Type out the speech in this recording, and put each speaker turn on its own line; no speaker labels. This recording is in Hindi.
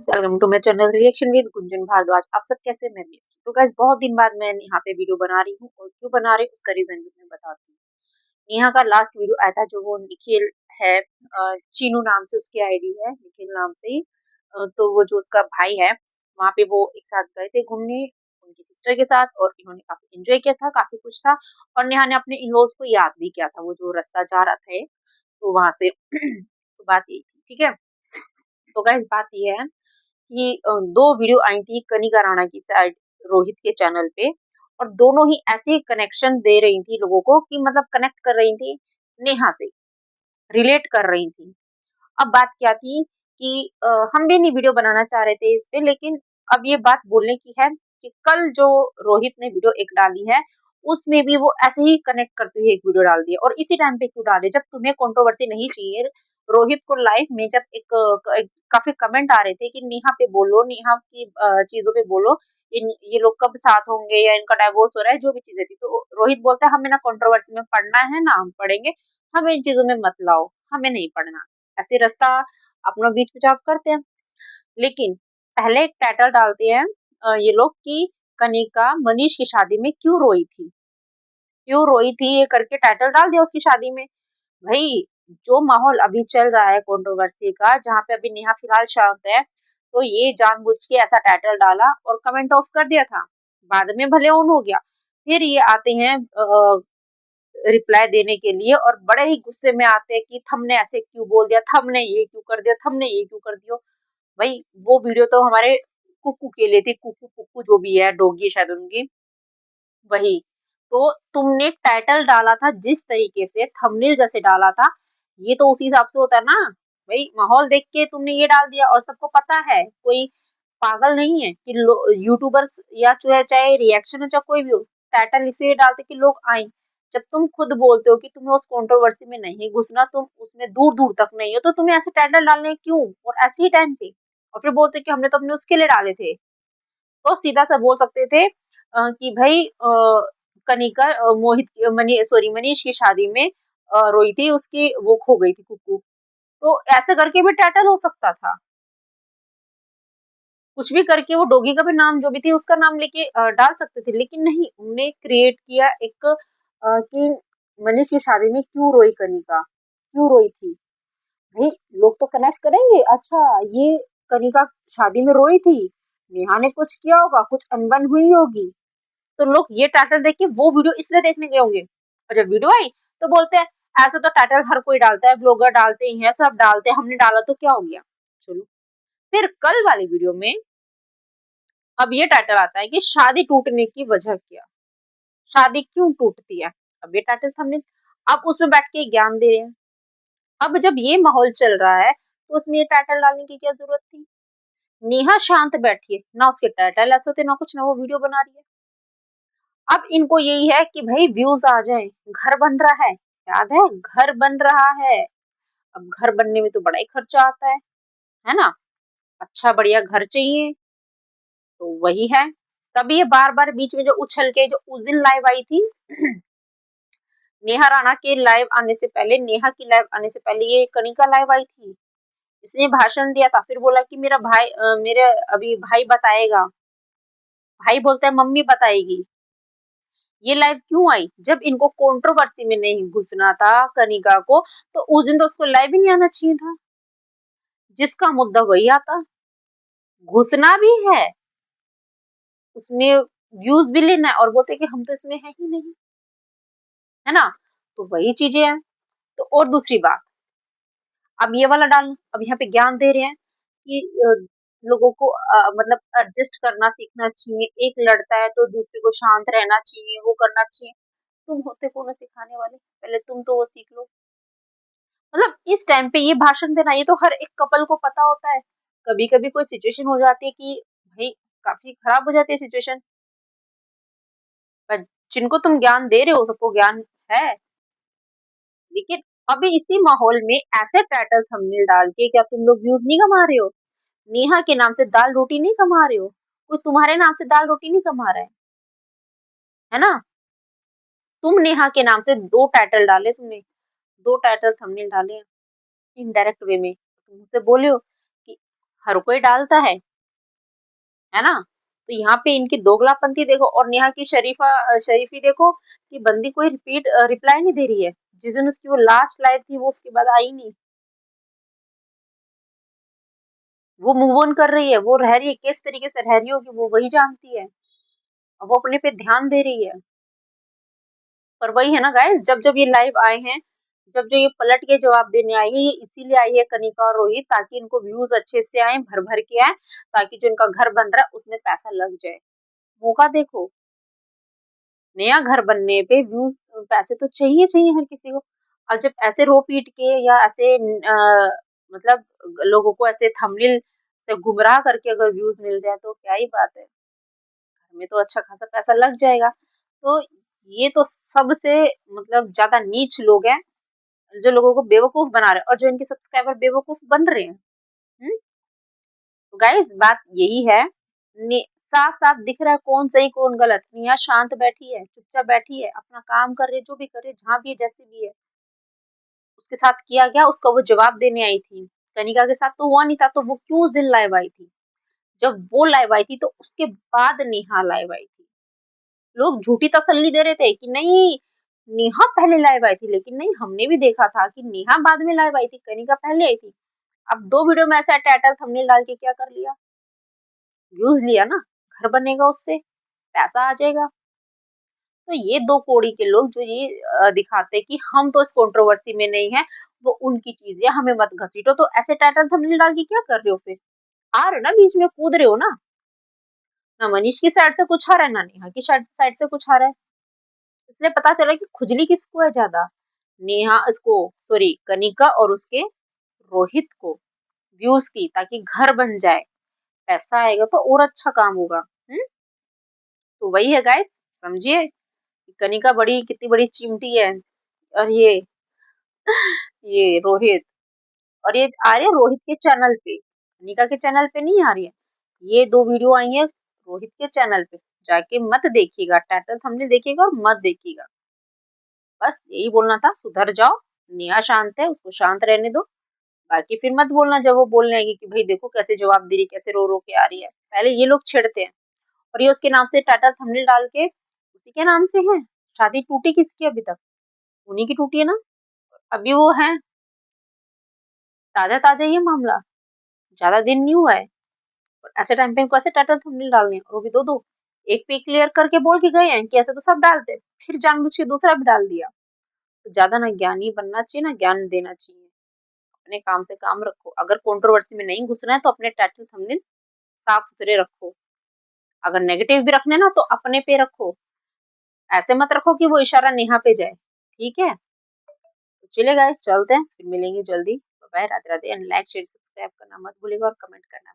Welcome to my channel reaction with Gunjan Bhardwaj. आप सब कैसे? मैं भी अच्छी। तो गाइस बहुत दिन बाद मैं यहाँ पे वीडियो बना रही हूँ और क्यों बना रही हूँ उसका रीजन भी मैं बताती हूँ। नेहा का लास्ट वीडियो आया था जो वो निखिल है, चीनू नाम से उसकी आईडी है, निखिल नाम से ही। तो वो जो उसका भाई है वहाँ पे वो एक साथ गए थे घूमने उनकी सिस्टर के साथ और इन्होंने काफी एंजॉय किया था, काफी कुछ था। और नेहा ने अपने इन लॉज को याद भी किया था, वो जो रास्ता जा रहा था तो वहां से तो बात यही थी, ठीक है। तो गाइस बात ये है कि दो वीडियो आई थी कनिका राणा की साइड रोहित के चैनल पे, और दोनों ही ऐसे कनेक्शन दे रही थी लोगों को कि मतलब कनेक्ट कर रही थी नेहा से, रिलेट कर रही थी। अब बात क्या थी कि हम भी नहीं वीडियो बनाना चाह रहे थे इस पे, लेकिन अब ये बात बोलने की है कि कल जो रोहित ने वीडियो एक डाली है उसमें भी वो ऐसे ही कनेक्ट करते हुए एक वीडियो डाल दी है। और इसी टाइम पे क्यों डाले जब तुम्हें कंट्रोवर्सी नहीं चाहिए? रोहित को लाइव में जब एक काफी कमेंट आ रहे थे कि नेहा पे बोलो, नेहा की चीजों पे बोलो, इन ये लोग कब साथ होंगे या इनका डाइवोर्स हो रहा है, जो भी चीजें थी, तो रोहित बोलता है हमें ना कंट्रोवर्सी में पढ़ना है ना हम पढ़ेंगे, हमें इन चीजों में मत लाओ, हमें नहीं पढ़ना। ऐसे रास्ता अपनों बीच में आप करते हैं। लेकिन पहले एक टाइटल डालते हैं ये लोग कि कनिका मनीष की शादी में क्यों रोई थी, क्यों रोई थी ये करके टाइटल डाल दिया उसकी शादी में। भाई जो माहौल अभी चल रहा है कंट्रोवर्सी का, जहाँ पे अभी नेहा फिलहाल शांत है, तो ये जानबूझ के ऐसा टाइटल डाला और कमेंट ऑफ कर दिया था। बाद में भले ऑन हो गया, फिर ये आते हैं रिप्लाई देने के लिए और बड़े ही गुस्से में आते हैं कि थमने ऐसे क्यों बोल दिया, थमने ये क्यों कर दिया, थमने ये क्यों कर दियो। भाई वो वीडियो तो हमारे कुकू के लिए थी, कुकू कुकू जो भी है, डॉगी शायद उनकी, वही। तो तुमने टाइटल डाला था जिस तरीके से, थंबनेल जैसे डाला था, ये तो उसी हिसाब से होता है ना। भाई माहौल देख के तुमने ये डाल दिया, और सबको पता है कोई पागल नहीं है कि यूट्यूबर्स या चाहे रिएक्शन हो चाहे कोई भी हो, टाइटल इसलिए डालते कि लोग आए। जब तुम खुद बोलते हो कि तुम्हें उस कंट्रोवर्सी में नहीं घुसना, तुम उसमें दूर दूर तक नहीं हो, तो तुम्हें ऐसे टाइटल डालने क्यों, और ऐसे ही टाइम पे। और फिर बोलते कि हमने तो अपने उसके लिए डाले थे, तो सीधा सा बोल सकते थे कि भाई कनिका मोहित सॉरी मनीष की शादी में रोई थी, उसकी वो खो गई थी कुकू। तो ऐसे करके भी टाइटल हो सकता था, कुछ भी करके वो डॉगी का भी नाम जो भी थी उसका नाम लेके डाल सकते थे। लेकिन नहीं, उन्होंने क्रिएट किया एक कि मनीष की शादी में क्यों रोई कनिका, क्यों रोई थी। भाई लोग तो कनेक्ट करेंगे, अच्छा ये कनिका शादी में रोई थी, नेहा ने कुछ किया होगा, कुछ अनबन हुई होगी, तो लोग ये टाइटल देख के वो वीडियो इसलिए देखने गए होंगे। और जब वीडियो आई तो बोलते हैं ऐसे तो टाइटल हर कोई डालता है, ब्लॉगर डालते ही हैं, सब डालते हैं, हमने डाला तो क्या हो गया। चलो, फिर कल वाली वीडियो में अब ये टाइटल आता है कि शादी टूटने की वजह क्या, शादी क्यों टूटती है। अब ये टाइटल हमने, अब उसमें बैठ के ज्ञान दे रहे हैं। अब जब ये माहौल चल रहा है तो उसमें ये टाइटल डालने की क्या जरूरत थी। नेहा शांत बैठी है ना, उसके टाइटल ऐसे होते ना कुछ, ना वो वीडियो बना रही है। अब इनको यही है कि भाई व्यूज आ जाए, घर बन रहा है, याद है घर बन रहा है। अब घर बनने में तो बड़ा ही खर्चा आता है ना। अच्छा बढ़िया घर चाहिए, तो वही है। तभी ये बार बार बीच में जो उछल के, जो उस दिन लाइव आई थी नेहा राणा के लाइव आने से पहले, नेहा की लाइव आने से पहले ये कनिका लाइव आई थी, इसने भाषण दिया था, फिर बोला कि मेरा भाई मेरे अभी भाई बताएगा, भाई बोलता है मम्मी बताएगी। ये लाइव क्यों आई? जब इनको कंट्रोवर्सी में नहीं घुसना था कनिका को, तो उस दिन तो उसको लाइव ही नहीं आना चाहिए था। जिसका मुद्दा वही आता, घुसना भी है उसमें, व्यूज भी लेना है, और बोलते कि हम तो इसमें है ही नहीं, है ना। तो वही चीजें हैं। तो और दूसरी बात, अब ये वाला डाल, अब यहाँ पे ज्ञान दे रहे हैं कि लोगों को मतलब एडजस्ट करना सीखना चाहिए, एक लड़ता है तो दूसरे को शांत रहना चाहिए, वो करना चाहिए। तुम होते कौन हो सिखाने वाले, पहले तुम तो वो सीख लो। मतलब इस टाइम पे ये भाषण देना, ये तो हर एक कपल को पता होता है। कभी कभी कोई सिचुएशन हो जाती है कि भाई काफी खराब हो जाती है सिचुएशन, पर जिनको तुम ज्ञान दे रहे हो सबको ज्ञान है। लेकिन अभी इसी माहौल में ऐसे टाइटल थंबनेल डाल के क्या तुम लोग व्यूज नहीं कमा रहे हो? नेहा के नाम से दाल रोटी नहीं कमा रहे हो, कोई तुम्हारे नाम से दाल रोटी नहीं कमा रहा है ना। तुम नेहा के नाम से दो टाइटल डाले, तुमने दो टाइटल थंबनेल डाले इनडायरेक्ट वे में, तुम मुझसे बोले हो कि हर कोई डालता है ना? तो यहाँ पे इनकी दोगलापंती देखो, और नेहा की शरीफी देखो कि बंदी कोई रिप्लाई नहीं दे रही है। जिस दिन उसकी वो लास्ट लाइव थी वो उसके बाद आई नहीं। वो मूव ऑन कर रही है, वो रह रही है, किस तरीके से रह रही होगी वो वही जानती है। अब वो अपने पे ध्यान दे रही है। पर वही है ना गाइस, जब जब ये लाइव आए हैं, जब जो ये पलट के जवाब देने आई है, ये इसीलिए आई है कनिका और रोहित, ताकि इनको व्यूज अच्छे से आए, भर भर के आए, ताकि जो इनका घर बन रहा है उसमें पैसा लग जाए। मौका देखो, नया घर बनने पे व्यूज, पैसे तो चाहिए चाहिए हर किसी को। और जब ऐसे रो पीट के या ऐसे मतलब लोगों को ऐसे थंबनेल से गुमराह करके अगर व्यूज मिल जाए तो क्या ही बात है, घर में तो अच्छा खासा पैसा लग जाएगा। तो ये तो सबसे मतलब ज्यादा नीच लोग हैं, जो लोगों को बेवकूफ बना रहे हैं और जो इनके सब्सक्राइबर बेवकूफ बन रहे हैं। तो गाइस बात यही है, साफ साफ दिख रहा है कौन सही कौन गलत। नेहा शांत बैठी है, चुपचाप बैठी है, अपना काम कर रही है, जो भी कर रही है, जहां भी है, जैसे भी है। उसके साथ किया गया, उसका वो जवाब देने आई थी। कनिका के साथ तो हुआ नहीं था, तो वो क्यों उस दिन लाइव आई थी? जब वो लाइव आई थी तो उसके बाद नेहा लाइव आई थी। लोग झूठी तसल्ली दे रहे थे कि नहीं, नेहा पहले लाइव आई थी, लेकिन नहीं, हमने भी देखा था कि नेहा बाद में लाइव आई थी, कनिका पहले आई थी। अब दो वीडियो में ऐसा टाइटल थंबनेल डाल के क्या कर लिया? व्यूज लिया ना, घर बनेगा उससे, पैसा आ जाएगा। तो ये दो कोड़ी के लोग जो ये दिखाते कि हम तो इस कंट्रोवर्सी में नहीं है, वो उनकी चीज है, हमें मत घसीटो, तो ऐसे टाइटल थंबनेल डाल के क्या कर रहे हो फिर? आ रहे हो ना, बीच में कूद रहे हो ना। ना मनीष की साइड से कुछ आ रहा है, ना नेहा की साइड से कुछ आ रहा है। इसलिए पता चला कि खुजली किसको है ज्यादा, नेहा इसको, सॉरी कनिका और उसके रोहित को, व्यूज की, ताकि घर बन जाए, पैसा आएगा तो और अच्छा काम होगा। तो वही है गाइस, समझिए कनिका बड़ी कितनी बड़ी चिमटी है, और ये रोहित, और ये आ रही है रोहित के चैनल पे, कनिका के चैनल पे नहीं आ रही है। ये दो वीडियो आई है रोहित के चैनल पे, जाके मत देखिएगा, टाइटल थंबनेल देखिएगा और मत देखिएगा। बस यही बोलना था, सुधर जाओ। नेहा शांत है, उसको शांत रहने दो। बाकी फिर मत बोलना जब वो बोलने आएगी कि भाई देखो कैसे जवाब दे रही, कैसे रो रो के आ रही है। पहले ये लोग छेड़ते हैं, और ये उसके नाम से टाटा थंबनेल डाल के, उसी के नाम से है। शादी टूटी किसकी अभी तक? उन्हीं की टूटी है ना। अभी वो है, ताजा ताजा ये मामला, ज्यादा दिन नहीं हुआ है। और ऐसे टाइम पे इनको ऐसे टाइटल थंबनेल डालने हैं, और वो भी दो दो, एक पे क्लियर करके बोल के गए हैं कि ऐसे तो सब डालते हैं, फिर जानबूझ के दूसरा भी डाल दिया। तो ज्यादा ना ज्ञानी बनना चाहिए, ना ज्ञान देना चाहिए। अपने काम से काम रखो, अगर कंट्रोवर्सी में नहीं घुसना है तो अपने टाइटल थंबनेल साफ सुथरे रखो। अगर नेगेटिव भी रखने ना तो अपने पे रखो, ऐसे मत रखो कि वो इशारा नेहा पे जाए। ठीक है, तो चलिए गाइस चलते हैं, फिर मिलेंगे जल्दी। Bye, Radhe Radhe, and like share subscribe करना मत भूलिएगा और कमेंट करना।